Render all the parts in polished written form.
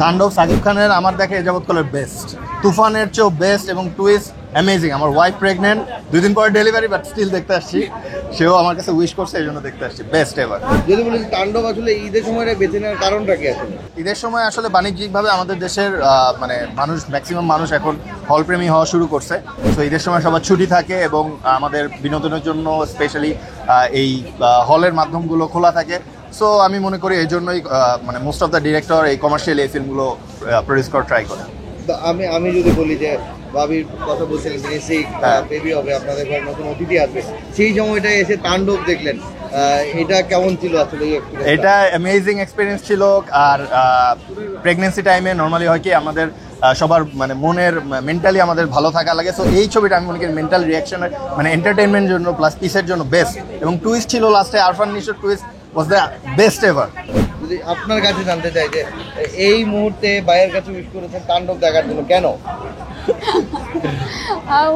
তাণ্ডব সাকিব খানের আমার দেখে এ যাবৎকালের বেস্ট। তুফানের চেয়েও বেস্ট এবং টুইস্ট অ্যামেজিং। আমার ওয়াইফ প্রেগনেন্ট, 2 দিন পরে ডেলিভারি, বাট স্টিল দেখতে আসছি। সেও আমার কাছে উইশ করছে, এই জন্য দেখতে আসছি। Best ever. যদি বলি তাণ্ডব আসলে ঈদের সময় বেছে নেওয়ার কারণটা কি আছে? ঈদের সময় আসলে বাণিজ্যিকভাবে আমাদের দেশের মানে মানুষ, ম্যাক্সিমাম মানুষ এখন হলপ্রেমী হওয়া শুরু করছে। তো ঈদের সময় সবার ছুটি থাকে এবং আমাদের বিনোদনের জন্য স্পেশালি এই হলের মাধ্যমগুলো খোলা থাকে। সো আমি মনে করি এই জন্যই মানে মোস্ট অফ দ্য ডিরেক্টর এই কমার্শিয়াল এই ফিল্মগুলো প্রডিউস করার ট্রাই করে। আমি যদি বলি যে ভাবির কথা বলছিলেন বেসিক বেবি হবে, আপনাদের ঘরে নতুন অতিথি আসবে, সেই সময়টায় এসে তাণ্ডব দেখলেন, এটা কেমন ছিল আসলে? এটা অ্যামেজিং এক্সপিরিয়েন্স ছিল। আর প্রেগনেন্সি টাইমে নর্মালি হয় কি আমাদের সবার মানে মনের মেন্টালি আমাদের ভালো থাকা লাগে। সো এই ছবিটা আমি মনে করি মেন্টাল রিয়াকশনের মানে এন্টারটেনমেন্ট জন্য প্লাস পিসের জন্য বেস্ট। এবং টুইস্ট ছিল লাস্টে, আরফান নিশোর twist was the best ever. যদি আপনার কাছে জানতে চাই যে এই মুহূর্তে ভাইয়ের কাছে উইশ করেছেন তাণ্ডব দেখার জন্য, কেন?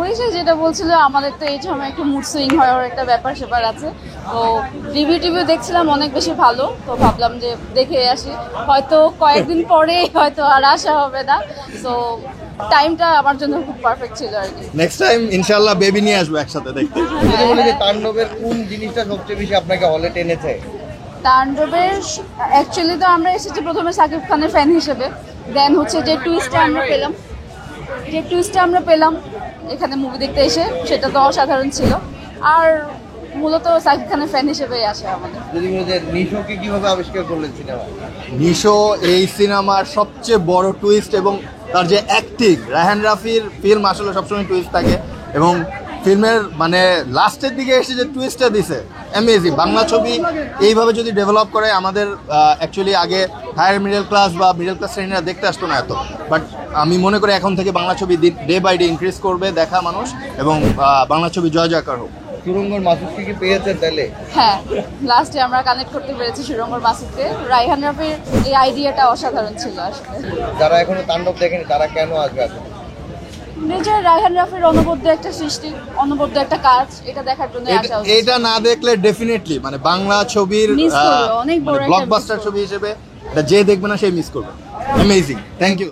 উইশে যেটা বলছিল, আমাদের তো এই সময় একটু মুড সুইং হওয়ার একটা ব্যাপার স্যাপার আছে। তো টিভিও দেখছিলাম অনেক বেশি ভালো, তো ভাবলাম যে দেখে আসি। হয়তো কয়েকদিন পরে হয়তো আর আসা হবে না। তো টাইমটা আমার জন্য খুব পারফেক্ট ছিল আর কি। নেক্সট টাইম ইনশাআল্লাহ বেবি নিয়ে আসবো একসাথে দেখতে। যদি বলি যে তাণ্ডবের কোন জিনিসটা সবচেয়ে বেশি আপনাকে হলে টেনেছে? তাণ্ডবের অ্যাকচুয়ালি তো আমরা এসেছি প্রথমে সাকিব খানের ফ্যান হিসেবে, দেন হচ্ছে যে টুইস্টটা আমরা পেলাম এখানে মুভি দেখতে এসে, সেটা তো অসাধারণ ছিল। আর মূলত সাকিব খানের ফ্যান হিসেবেই আসে আমাদের। যদি বলি যে নিশোকে কিভাবে আবিষ্কার করলেন সিনেমা? নিশো এই সিনেমার সবচেয়ে বড় টুইস্ট এবং তার যে অ্যাক্টিং। রায়হান রাফির ফিল্ম আসলে সবসময় টুইস্ট থাকে এবং ফিল্মের মানে লাস্টের দিকে এসে যে টুইস্টটা দিছে অ্যামেজিং। বাংলা ছবি এইভাবে যদি ডেভেলপ করে, আমাদের অ্যাকচুয়ালি আগে হায়ার মিডল ক্লাস বা মিডল ক্লাস শ্রেণীরা দেখতে আসতো না এত, বাট আমি মনে করি এখন থেকে বাংলা ছবি ডে বাই ডে ইনক্রিজ করবে দেখা মানুষ, এবং বাংলা ছবি জয় জয়কার হোক। সুরঙ্গর মাসুদকে কি পেয়েছেন তাহলে? হ্যাঁ, লাস্টে আমরা কানেক্ট করতে পেরেছি সুরঙ্গর মাসুদকে। রায়হান রাফির এই আইডিয়াটা অসাধারণ ছিল আসলে। যারা এখনো তাণ্ডব দেখেনি তারা কেন আসবে আসলে? নিজের রায়হান রাফির অনবদ্য একটা সৃষ্টি, অনবদ্য একটা কাজ, এটা দেখার জন্য আসা উচিত। এটা না দেখলে ডেফিনেটলি মানে বাংলা ছবির অনেক বড় ব্লকবাস্টার ছবি হিসেবে যে দেখবে না সেই মিস করবে। Amazing, thank you.